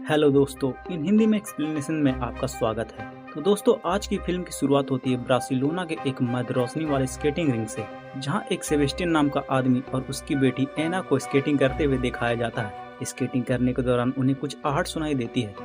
Hello दोस्तों, इन हिंदी में explanation में आपका स्वागत है। तो दोस्तों, आज की फिल्म की शुरुआत होती है बार्सिलोना के एक मध्य रोशनी वाले स्केटिंग रिंग से, जहां एक सेबेस्टियन नाम का आदमी और उसकी बेटी एना को स्केटिंग करते हुए दिखाया जाता है। स्केटिंग करने के दौरान उन्हें कुछ आहट सुनाई देती है।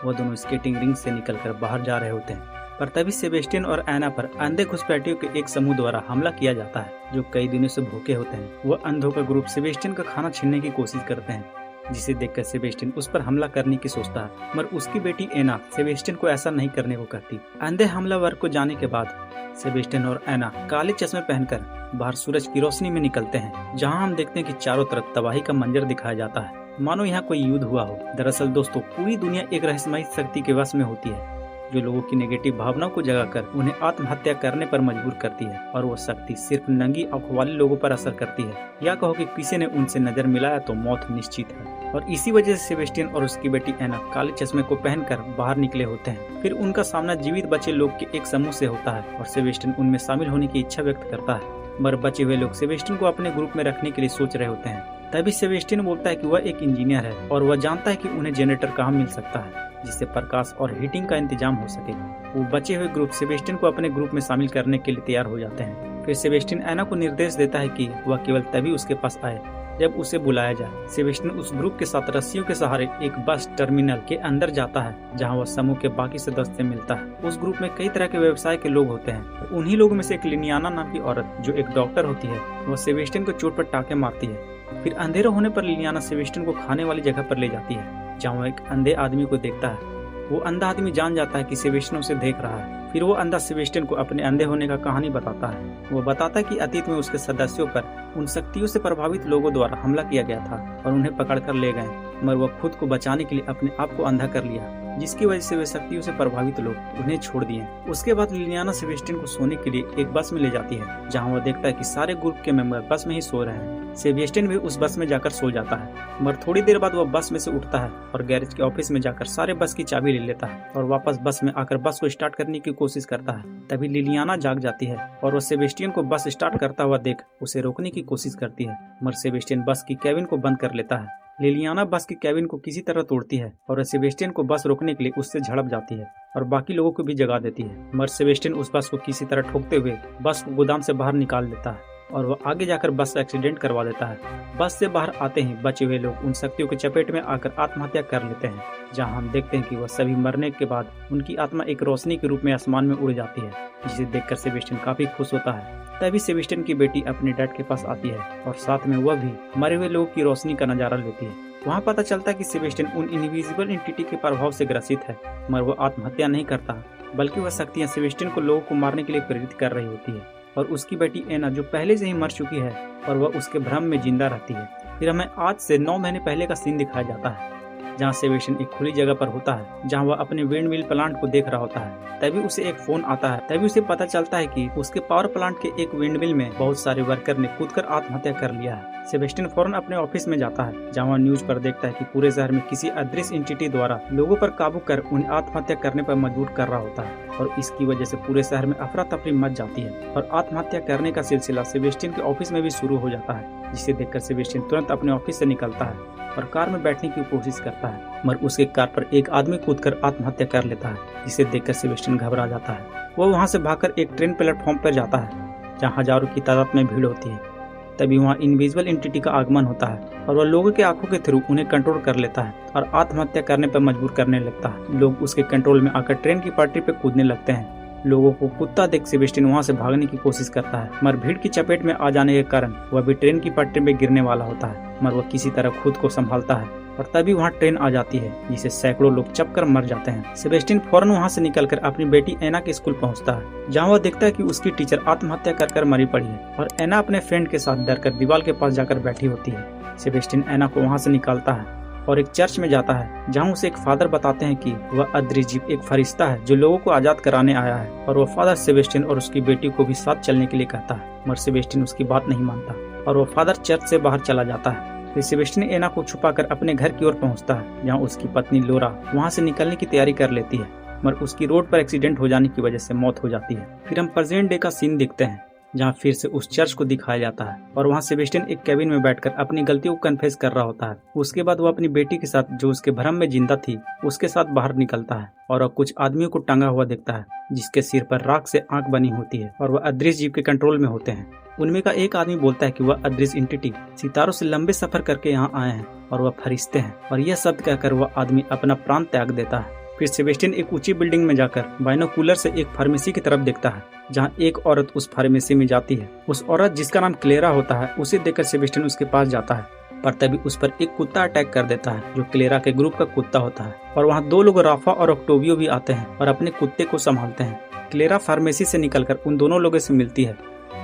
वह दोनों स्केटिंग रिंग से निकलकर बाहर जा रहे होते हैं, पर तभी सेबेस्टियन और एना पर अंधे घुसपैठियों के एक समूह द्वारा हमला किया जाता है, जो कई दिनों से भूखे होते हैं। वह अंधों का ग्रुप सेबेस्टियन का खाना छीनने की कोशिश करते हैं, जिसे देखकर सेबेस्टियन उस पर हमला करने की सोचता है, मगर उसकी बेटी एना सेबेस्टियन को ऐसा नहीं करने को कहती। अंधे हमलावर को जाने के बाद सेबेस्टियन और एना काले चश्मे पहनकर बाहर सूरज की रोशनी में निकलते हैं, जहां हम देखते हैं कि चारों तरफ तबाही का मंजर दिखाया जाता है, मानो यहाँ कोई युद्ध हुआ हो। दरअसल दोस्तों, पूरी दुनिया एक रहस्यमयी शक्ति के वश में होती है, जो लोगों की नेगेटिव भावनाओं को जगाकर उन्हें आत्महत्या करने पर मजबूर करती है, और वो शक्ति सिर्फ नंगी आंखों वाले लोगों पर असर करती है, या कहो कि किसी ने उनसे नजर मिलाया तो मौत निश्चित है। और इसी वजह से सेबेस्टियन और उसकी बेटी एना काले चश्मे को पहनकर बाहर निकले होते हैं। फिर उनका सामना जीवित बचे लोग के एक समूह से होता है, और सेबेस्टियन उनमें शामिल होने की इच्छा व्यक्त करता है, मगर बचे हुए लोग सेबेस्टियन को अपने ग्रुप में रखने के लिए सोच रहे होते हैं। तभी सेबेस्टियन बोलता है कि वह एक इंजीनियर है और वह जानता है कि उन्हें जनरेटर कहाँ मिल सकता है, जिससे प्रकाश और हीटिंग का इंतजाम हो सके। वो बचे हुए ग्रुप सेबेस्टियन को अपने ग्रुप में शामिल करने के लिए तैयार हो जाते हैं। फिर सेबेस्टियन एना को निर्देश देता है कि वह केवल तभी उसके पास आए जब उसे बुलाया जाए। सेबेस्टियन उस ग्रुप के साथ रस्सियों के सहारे एक बस टर्मिनल के अंदर जाता है, जहां वह समूह के बाकी सदस्य से मिलता है। उस ग्रुप में कई तरह के व्यवसाय के लोग होते हैं। उन्हीं लोगों में से एक लिलियाना नाम की औरत, जो एक डॉक्टर होती है, वह सेबेस्टियन को चोट पर टाके मारती है। फिर अंधेरा होने पर लिलियाना सेबेस्टियन को खाने वाली जगह पर ले जाती है, जहाँ वह एक अंधे आदमी को देखता है। वो अंधा आदमी जान जाता है कि सेबेस्टियन उसे देख रहा है। फिर वो अंधा सेबेस्टियन को अपने अंधे होने का कहानी बताता है। वो बताता है कि अतीत में उसके सदस्यों पर उन शक्तियों से प्रभावित लोगों द्वारा हमला किया गया था और उन्हें पकड़कर ले गए, मगर वह खुद को बचाने के लिए अपने आप को अंधा कर लिया, जिसकी वजह से वे शक्तियों से प्रभावित लोग उन्हें छोड़ दिए। उसके बाद लिलियाना सेबेस्टियन को सोने के लिए एक बस में ले जाती है, जहाँ वह देखता है कि सारे ग्रुप के मेंबर बस में ही सो रहे हैं। सेबेस्टियन भी उस बस में जाकर सो जाता है, मगर थोड़ी देर बाद वह बस में से उठता है और गैरेज के ऑफिस में जाकर सारे बस की चाबी ले लेता है और वापस बस में आकर बस को स्टार्ट करने की कोशिश करता है। तभी लिलियाना जाग जाती है और वह सेबेस्टियन को बस स्टार्ट करता हुआ देख उसे रोकने की कोशिश करती है, मगर सेबेस्टियन बस की केबिन को बंद कर लेता है। लिलियाना बस की केबिन को किसी तरह तोड़ती है और सेबेस्टियन को बस रोकने के लिए उससे झड़प जाती है और बाकी लोगों को भी जगा देती है, मगर सेबेस्टियन उस बस को किसी तरह ठोकते हुए बस को गोदाम से बाहर निकाल देता है और वह आगे जाकर बस का एक्सीडेंट करवा देता है। बस से बाहर आते ही बचे हुए लोग उन शक्तियों की चपेट में आकर आत्महत्या कर लेते हैं, जहां हम देखते हैं कि वह सभी मरने के बाद उनकी आत्मा एक रोशनी के रूप में आसमान में उड़ जाती है, जिसे देखकर सेबेस्टियन काफी खुश होता है। तभी सेबेस्टियन की बेटी अपने डैड के पास आती है और साथ में वह भी मरे हुए लोगों की रोशनी का नजारा लेती है। वहाँ पता चलता है कि सेबेस्टियन उन इनविजिबल एंटिटी के प्रभाव से ग्रसित है, मगर वह आत्महत्या नहीं करता, बल्कि वह शक्तियाँ सेबेस्टियन को लोगों को मारने के लिए प्रेरित कर रही होती है। और उसकी बेटी एना, जो पहले से ही मर चुकी है, और वह उसके भ्रम में जिंदा रहती है। फिर हमें आज से 9 महीने पहले का सीन दिखाया जाता है, जहाँ सेबेस्टियन एक खुली जगह पर होता है, जहाँ वह अपने विंडमिल प्लांट को देख रहा होता है। तभी उसे एक फोन आता है। तभी उसे पता चलता है कि उसके पावर प्लांट के एक विंडमिल में बहुत सारे वर्कर ने कूदकर आत्महत्या कर लिया है। सेबेस्टियन फौरन अपने ऑफिस में जाता है, जहाँ वह न्यूज पर देखता है कि पूरे शहर में किसी अदृश्य एंटिटी द्वारा लोगों पर काबू कर उन्हें आत्महत्या करने पर मजबूर कर रहा होता है, और इसकी वजह से पूरे शहर में अफरा तफरी मच जाती है और आत्महत्या करने का सिलसिला सेबेस्टियन के ऑफिस में भी शुरू हो जाता है, जिसे देखकर सेबेस्टियन तुरंत अपने ऑफिस से निकलता है और कार में बैठने की कोशिश करता है, मगर उसके कार पर एक आदमी कूदकर आत्महत्या कर लेता है, जिसे देखकर सेबेस्टियन घबरा जाता है। वह वहां से भागकर एक ट्रेन प्लेटफॉर्म पर जाता है, जहां हजारों की तादाद में भीड़ होती है। तभी वहां इनविजिबल एंटिटी का आगमन होता है और वह लोगों के आंखों के थ्रू उन्हें कंट्रोल कर लेता है और आत्महत्या करने पर मजबूर करने लगता है। लोग उसके कंट्रोल में आकर ट्रेन की पटरी पर कूदने लगते हैं। लोगों को कुत्ता देख सेबेस्टियन वहां से भागने की कोशिश करता है, मगर भीड़ की चपेट में आ जाने के कारण वह भी ट्रेन की पटरी में गिरने वाला होता है, मगर वह किसी तरह खुद को संभालता है और तभी वहां ट्रेन आ जाती है, जिसे सैकड़ों लोग चपकर मर जाते हैं। सेबेस्टियन फौरन वहां से निकलकर अपनी बेटी एना के स्कूल पहुंचता है, जहां वह देखता है कि उसकी टीचर आत्महत्या कर मरी पड़ी है और एना अपने फ्रेंड के साथ डरकर दीवार के पास जाकर बैठी होती है। सेबेस्टियन एना को वहां से निकालता है और एक चर्च में जाता है, जहां उसे एक फादर बताते हैं कि वह अदृश्य एक फरिश्ता है जो लोगों को आजाद कराने आया है, और वह फादर सेबेस्टियन और उसकी बेटी को भी साथ चलने के लिए कहता है, मगर सेबेस्टियन उसकी बात नहीं मानता और वह फादर चर्च से बाहर चला जाता है। फिर सेबेस्टियन एना को छुपाकर अपने घर की ओर पहुंचता है, जहां उसकी पत्नी लोरा वहां से निकलने की तैयारी कर लेती है, मगर उसकी रोड पर एक्सीडेंट हो जाने की वजह से मौत हो जाती है। फिर हम प्रेजेंट डे का सीन देखते हैं, जहाँ फिर से उस चर्च को दिखाया जाता है और वहाँ सेबेस्टियन एक कैबिन में बैठकर अपनी गलतियों को कन्फेस कर रहा होता है। उसके बाद वो अपनी बेटी के साथ, जो उसके भ्रम में जिंदा थी, उसके साथ बाहर निकलता है और अब कुछ आदमियों को टंगा हुआ देखता है जिसके सिर पर राख से आंख बनी होती है और वह अदृश्य जीव के कंट्रोल में होते हैं। उनमें का एक आदमी बोलता है कि वह अदृश्य एंटिटी सितारों से लंबे सफर करके यहाँ आए हैं और वह फरिश्ते हैं, और यह शब्द कहकर वह आदमी अपना प्राण त्याग देता है। फिर सेबेस्टियन एक ऊंची बिल्डिंग में जाकर बाइनोकुलर से एक फार्मेसी की तरफ देखता है, जहाँ एक औरत उस फार्मेसी में जाती है। उस औरत जिसका नाम क्लेरा होता है, उसे देखकर सेबेस्टियन उसके पास जाता है, पर तभी उस पर एक कुत्ता अटैक कर देता है जो क्लेरा के ग्रुप का कुत्ता होता है। और वहाँ दो लोग, राफा और ऑक्टोवियो, भी आते हैं और अपने कुत्ते को संभालते हैं। क्लेरा फार्मेसी से निकलकर उन दोनों लोगों से मिलती है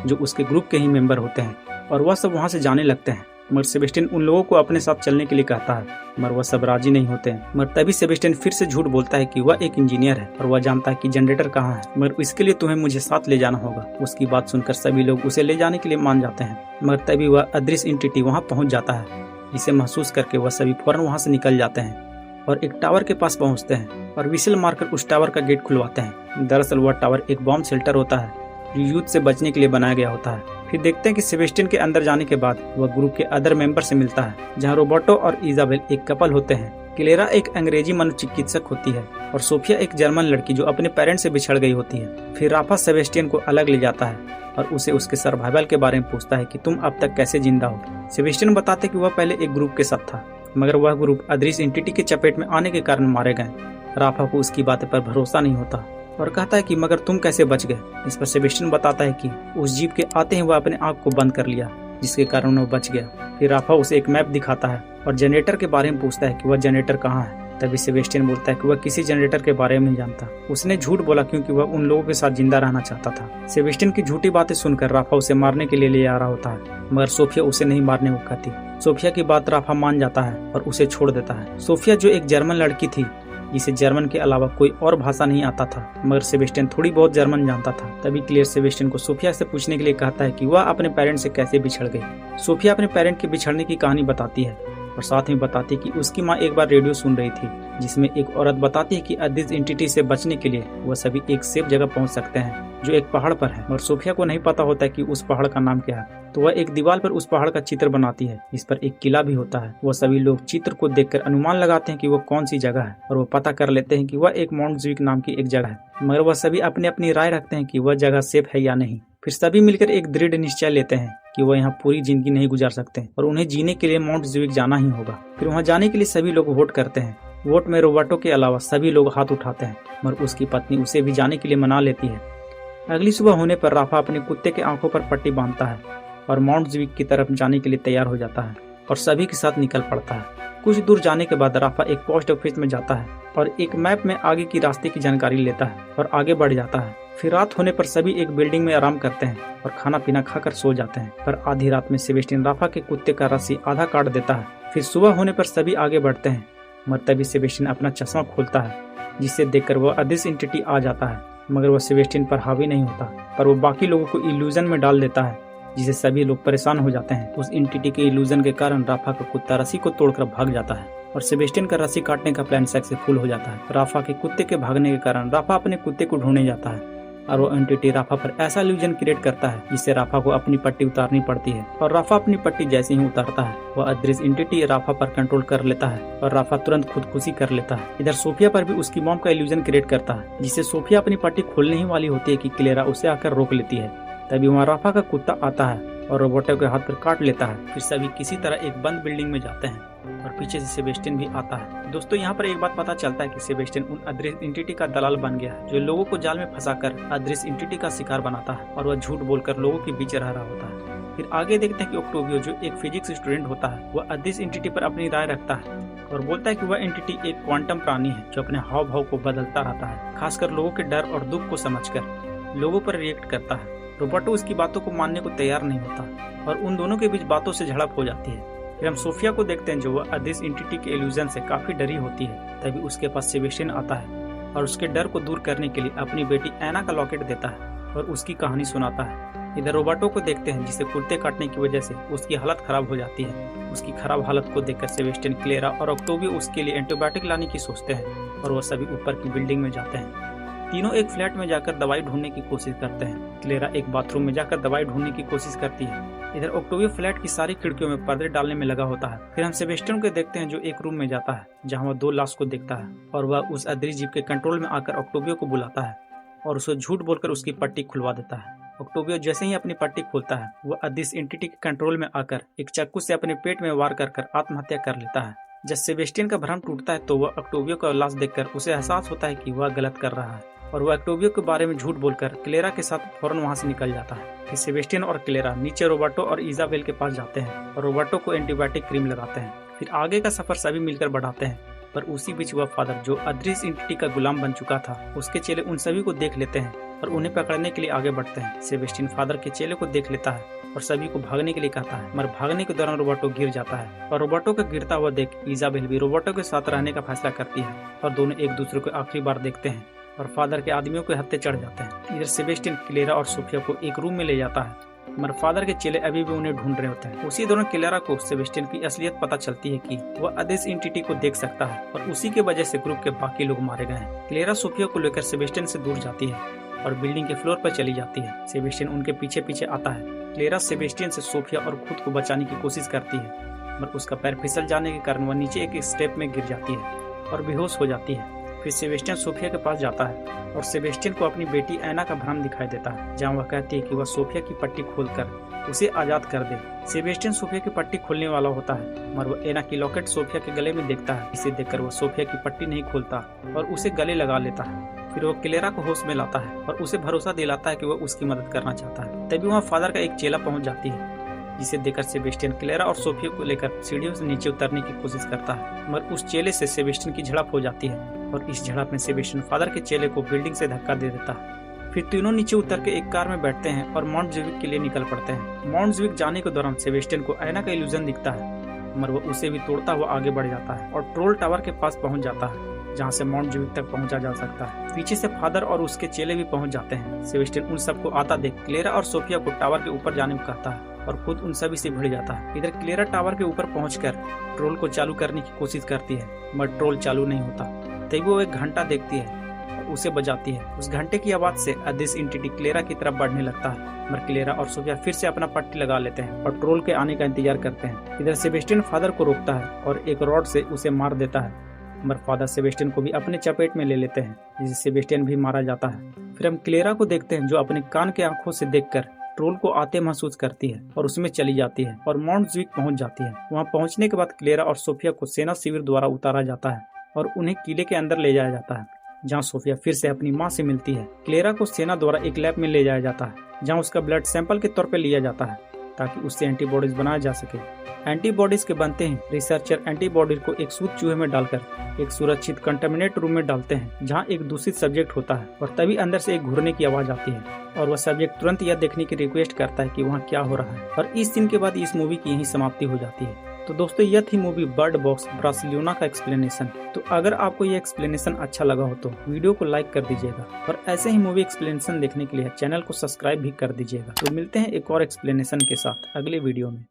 जो उसके ग्रुप के ही मेंबर होते हैं और वह सब वहाँ से जाने लगते हैं। मगर सेबेस्टियन उन लोगों को अपने साथ चलने के लिए कहता है, मगर वह सब राजी नहीं होते हैं। मगर तभी सेबेस्टियन फिर से झूठ बोलता है कि वह एक इंजीनियर है और वह जानता है कि जनरेटर कहाँ है, मगर इसके लिए तुम्हें मुझे साथ ले जाना होगा। उसकी बात सुनकर सभी लोग उसे ले जाने के लिए मान जाते हैं, मगर तभी वह अदृश्य एंटिटी वहाँ पहुँच जाता है, जिसे महसूस करके वह सभी फौरन वहाँ से निकल जाते हैं और एक टावर के पास पहुँचते हैं और विसल मारकर उस टावर का गेट खुलवाते हैं। दरअसल वह टावर एक बॉम्ब शेल्टर होता है जो युद्ध से बचने के लिए बनाया गया होता है। फिर देखते हैं कि सेबेस्टियन के अंदर जाने के बाद वह ग्रुप के अदर मेंबर से मिलता है, जहां रोबर्टो और इजाबेल एक कपल होते हैं। क्लेरा एक अंग्रेजी मनोचिकित्सक होती है और सोफिया एक जर्मन लड़की जो अपने पेरेंट्स से बिछड़ गई होती है। फिर राफा सेबेस्टियन को अलग ले जाता है और उसे उसके सर्वाइवल के बारे में पूछता है कि तुम अब तक कैसे जिंदा हो। सेबेस्टियन बताते कि वह पहले एक ग्रुप के साथ था, मगर वह ग्रुप अदृश्य एंटिटी के चपेट में आने के कारण मारे गए। राफा को उसकी बातें पर भरोसा नहीं होता और कहता है कि मगर तुम कैसे बच गए। इस पर सेबेस्टियन बताता है कि उस जीव के आते ही वह अपने आंख को बंद कर लिया, जिसके कारण वह बच गया। फिर राफा उसे एक मैप दिखाता है और जनरेटर के बारे में पूछता है कि वह जनरेटर कहाँ है। तभी सेबेस्टियन बोलता है कि वह किसी जनरेटर के बारे में नहीं जानता। उसने झूठ बोला क्योंकि वह उन लोगों के साथ जिंदा रहना चाहता था। सेबेस्टियन की झूठी बातें सुनकर राफा उसे मारने के लिए ले आ रहा होता है, मगर सोफिया उसे नहीं मारने को कहती। सोफिया की बात राफा मान जाता है और उसे छोड़ देता है। सोफिया जो एक जर्मन लड़की थी, जिसे जर्मन के अलावा कोई और भाषा नहीं आता था, मगर सेबेस्टियन थोड़ी बहुत जर्मन जानता था। तभी क्लेयर सेबेस्टियन को सोफिया से पूछने के लिए कहता है कि वह अपने पेरेंट्स से कैसे बिछड़ गई। सोफिया अपने पेरेंट के बिछड़ने की कहानी बताती है और साथ में बताती है कि उसकी माँ एक बार रेडियो सुन रही थी, जिसमें एक औरत बताती है कि अदृश्य एंटिटी से बचने के लिए वह सभी एक सेफ जगह पहुंच सकते हैं जो एक पहाड़ पर है। और सोफिया को नहीं पता होता है कि उस पहाड़ का नाम क्या है, तो वह एक दीवार पर उस पहाड़ का चित्र बनाती है, इस पर एक किला भी होता है। वह सभी लोग चित्र को देखकर अनुमान लगाते हैं कि वह कौन सी जगह है और वह पता कर लेते हैं कि वह एक माउंट ज्विक नाम की एक जगह है, मगर वह सभी अपनी अपनी राय रखते हैं कि वह जगह सेफ है या नहीं। फिर सभी मिलकर एक दृढ़ निश्चय लेते हैं कि वह यहाँ पूरी जिंदगी नहीं गुजार सकते और उन्हें जीने के लिए माउंट ज्विक जाना ही होगा। फिर वहाँ जाने के लिए सभी लोग वोट करते हैं। वोट में रोबर्टो के अलावा सभी लोग हाथ उठाते हैं, मगर उसकी पत्नी उसे भी जाने के लिए मना लेती है। अगली सुबह होने पर राफा अपने कुत्ते के आंखों पर पट्टी बांधता है और माउंट ज्विक की तरफ जाने के लिए तैयार हो जाता है और सभी के साथ निकल पड़ता है। कुछ दूर जाने के बाद राफा एक पोस्ट ऑफिस में जाता है और एक मैप में आगे की रास्ते की जानकारी लेता है और आगे बढ़ जाता है। फिर रात होने पर सभी एक बिल्डिंग में आराम करते हैं और खाना पीना खाकर सो जाते हैं। पर आधी रात में सेबेस्टियन राफा के कुत्ते का रस्सी आधा काट देता है। फिर सुबह होने पर सभी आगे बढ़ते हैं, मगर तभी सेबेस्टियन अपना चश्मा खोलता है, जिसे देखकर वह अदृश्य एंटिटी आ जाता है, मगर वह सेबेस्टियन पर हावी नहीं होता, पर वो बाकी लोगों को इल्यूजन में डाल देता है, जिसे सभी लोग परेशान हो जाते हैं। उस एंटिटी के इल्यूजन के कारण राफा का कुत्ता रस्सी को तोड़कर भाग जाता है और सेबेस्टियन का रस्सी काटने का प्लान सक्सेसफुल हो जाता है। राफा के कुत्ते के भागने के कारण राफा अपने कुत्ते को ढूंढने जाता है और वो एंटिटी राफा पर ऐसा इल्यूजन क्रिएट करता है जिससे राफा को अपनी पट्टी उतारनी पड़ती है। और राफा अपनी पट्टी जैसे ही उतारता है, वह अदृश्य एंटिटी राफा पर कंट्रोल कर लेता है और राफा तुरंत खुदकुशी कर लेता है। इधर सोफिया पर भी उसकी मॉम का इल्यूजन क्रिएट करता है, जिससे सोफिया अपनी पट्टी खोलने ही वाली होती है कि क्लेरा उसे आकर रोक लेती है। तभी वहाँ राफा का कुत्ता आता है और रोबोटो के हाथ पर काट लेता है। फिर सभी किसी तरह एक बंद बिल्डिंग में जाते हैं और पीछे से सेबेस्टियन भी आता है। दोस्तों, यहाँ पर एक बात पता चलता है कि सेबेस्टियन उन अदृश्य एंटिटी का दलाल बन गया है, जो लोगों को जाल में फंसाकर अदृश्य एंटिटी का शिकार बनाता है और वह झूठ बोलकर लोगों के बीच रह रहा होता है। फिर आगे देखते हैं कि ऑक्टोवियो, जो एक फिजिक्स स्टूडेंट होता है, वह अदृश्य एंटिटी पर अपनी राय रखता है और बोलता है कि वह एंटिटी एक क्वांटम प्राणी है जो अपने हाव भाव को बदलता रहता है, खासकर लोगों के डर और दुख को समझकर लोगों पर रिएक्ट करता है। रोबर्टो उसकी बातों को मानने को तैयार नहीं होता और उन दोनों के बीच बातों से झड़प हो जाती है। फिर हम सोफिया को देखते हैं, जो वह अदृश्य एंटिटी के इल्यूजन से काफी डरी होती है। तभी उसके पास सेबेस्टियन आता है और उसके डर को दूर करने के लिए अपनी बेटी एना का लॉकेट देता है और उसकी कहानी सुनाता है। इधर रोबर्टो को देखते हैं, जिसे कुत्ते काटने की वजह से उसकी हालत खराब हो जाती है। उसकी खराब हालत को देखकर सेबेस्टियन, क्लेरा और ऑक्टोवियो उसके लिए एंटीबायोटिक लाने की सोचते हैं और वह सभी ऊपर की बिल्डिंग में जाते हैं। तीनों एक फ्लैट में जाकर दवाई ढूंढने की कोशिश करते हैं। क्लेरा एक बाथरूम में जाकर दवाई ढूंढने की कोशिश करती है। इधर ऑक्टेवियो फ्लैट की सारी खिड़कियों में पर्दे डालने में लगा होता है। फिर हम सेबेस्टियन को देखते हैं जो एक रूम में जाता है जहाँ वह 2 लाश को देखता है और वह उस अदृश्य जीव के कंट्रोल में आकर ऑक्टेवियो को बुलाता है और उसे झूठ बोलकर उसकी पट्टी खुलवा देता है। ऑक्टेवियो जैसे ही अपनी पट्टी खोलता है वह अदृश्य एंटिटी के कंट्रोल में आकर एक चाकू से अपने पेट में वार कर आत्महत्या कर लेता है। जब सेबेस्टियन का भ्रम टूटता है तो वह ऑक्टेवियो का लाश देखकर उसे एहसास होता है कि वह गलत कर रहा है और वह ऑक्टेवियो के बारे में झूठ बोलकर क्लेरा के साथ फौरन वहां से निकल जाता है। फिर सेबेस्टियन और क्लेरा नीचे रोबर्टो और इजाबेल के पास जाते हैं और रोबर्टो को एंटीबायोटिक क्रीम लगाते हैं। फिर आगे का सफर सभी मिलकर बढ़ाते हैं, पर उसी बीच वह फादर जो अदृश्य एंटिटी का गुलाम बन चुका था उसके चेले उन सभी को देख लेते हैं और उन्हें पकड़ने के लिए आगे बढ़ते हैं। सेबेस्टियन फादर के चेले को देख लेता है और सभी को भागने के लिए कहता है, मगर भागने के दौरान रोबर्टो गिर जाता है और रोबर्टो का गिरता हुआ देख इजाबेल भी रोबर्टो के साथ रहने का फैसला करती है और दोनों एक दूसरे को आखिरी बार देखते हैं और फादर के आदमियों के हत्थे चढ़ जाते हैं। इधर सेबेस्टियन क्लेरा और सोफिया को एक रूम में ले जाता है, मगर फादर के चेले अभी भी उन्हें ढूंढ रहे होते हैं। उसी दौरान क्लेरा को सेबेस्टियन की असलियत पता चलती है कि वह अदृश्य एंटिटी को देख सकता है और उसी के वजह से ग्रुप के बाकी लोग मारे गए हैं। क्लेरा सोफिया को लेकर सेबेस्टियन से दूर जाती है और बिल्डिंग के फ्लोर पर चली जाती है। सेबेस्टियन उनके पीछे पीछे आता है। क्लेरा सेबेस्टियन से सोफिया और खुद को बचाने की कोशिश करती है, मगर उसका पैर फिसल जाने के कारण वह नीचे एक स्टेप में गिर जाती है और बेहोश हो जाती है। फिर सेबेस्टियन सोफिया के पास जाता है और सेबेस्टियन को अपनी बेटी ऐना का भ्रम दिखाई देता है, जहाँ वह कहती है कि वह सोफिया की पट्टी खोलकर उसे आजाद कर दे। सेबेस्टियन सोफिया की पट्टी खोलने वाला होता है, मगर वह ऐना की लॉकेट सोफिया के गले में देखता है। इसे देखकर वह सोफिया की पट्टी नहीं खोलता और उसे गले लगा लेता है। फिर वो क्लेरा को होश में लाता है और उसे भरोसा दिलाता है कि वह उसकी मदद करना चाहता है। तभी वहाँ फादर का एक चेला पहुंच जाती है, जिसे देखकर सेबेस्टियन क्लेरा और सोफिया को लेकर सीढ़ियों से नीचे उतरने की कोशिश करता है, मगर उस चेले से सेबेस्टियन की झड़प हो जाती है और इस झड़प में सेबेस्टियन फादर के चेले को बिल्डिंग से धक्का दे देता है। फिर तीनों नीचे उतर के एक कार में बैठते हैं और माउंट ज्विक के लिए निकल पड़ते हैं। माउंट ज्विक जाने के दौरान सेबेस्टियन को ऐना का इल्यूजन दिखता है, मगर वो उसे भी तोड़ता हुआ आगे बढ़ जाता है और ट्रोल टावर के पास पहुंच जाता है, जहां से माउंट ज्विक तक पहुंचा जा सकता है। पीछे से फादर और उसके चेले भी पहुंच जाते हैं। सेबेस्टियन उन सबको आता देख क्लेरा और सोफिया को टावर के ऊपर जाने को कहता है और खुद उन सभी से भिड़ जाता है। इधर क्लेरा टावर के ऊपर पहुंचकर ट्रोल को चालू करने की कोशिश करती है, मगर ट्रोल चालू नहीं होता। तभी वो एक घंटा देखती है और उसे बजाती है। उस घंटे की आवाज से अदृश्य एंटिटी क्लेरा की तरफ बढ़ने लगता है, मगर क्लेरा और सोफिया फिर से अपना पट्टी लगा लेते हैं और ट्रोल के आने का इंतजार करते हैं। इधर सेबेस्टियन फादर को रोकता है और एक रॉड से उसे मार देता है, मगर फादर सेबेस्टियन को भी अपने चपेट में ले लेते हैं, जिससे सेबेस्टियन भी मारा जाता है। फिर हम क्लेरा को देखते हैं जो अपने कान के आंखों से देखकर ट्रोल को आते महसूस करती है और उसमें चली जाती है और माउंट ज्विक पहुंच जाती है। वहां पहुंचने के बाद क्लेरा और सोफिया को सेना शिविर द्वारा उतारा जाता है और उन्हें किले के अंदर ले जाया जाता है, जहां सोफिया फिर से अपनी मां से मिलती है। क्लेरा को सेना द्वारा एक लैब में ले जाया जाता है, जहां उसका ब्लड सैंपल के तौर पर लिया जाता है ताकि उससे एंटीबॉडीज बनाया जा सके। एंटीबॉडीज के बनते ही रिसर्चर एंटीबॉडीज को एक सूत चूहे में डालकर एक सुरक्षित कंटेमिनेट रूम में डालते हैं, जहां एक दूषित सब्जेक्ट होता है और तभी अंदर से एक घूरने की आवाज आती है और वह सब्जेक्ट तुरंत यह देखने की रिक्वेस्ट करता है कि वहाँ क्या हो रहा है। और इस सीन के बाद इस मूवी की यही समाप्ति हो जाती है। तो दोस्तों यह थी मूवी बर्ड बॉक्स ब्रासिलियोना का एक्सप्लेनेशन। तो अगर आपको यह एक्सप्लेनेशन अच्छा लगा हो तो वीडियो को लाइक कर दीजिएगा और ऐसे ही मूवी एक्सप्लेनेशन देखने के लिए चैनल को सब्सक्राइब भी कर दीजिएगा। तो मिलते हैं एक और एक्सप्लेनेशन के साथ अगले वीडियो में।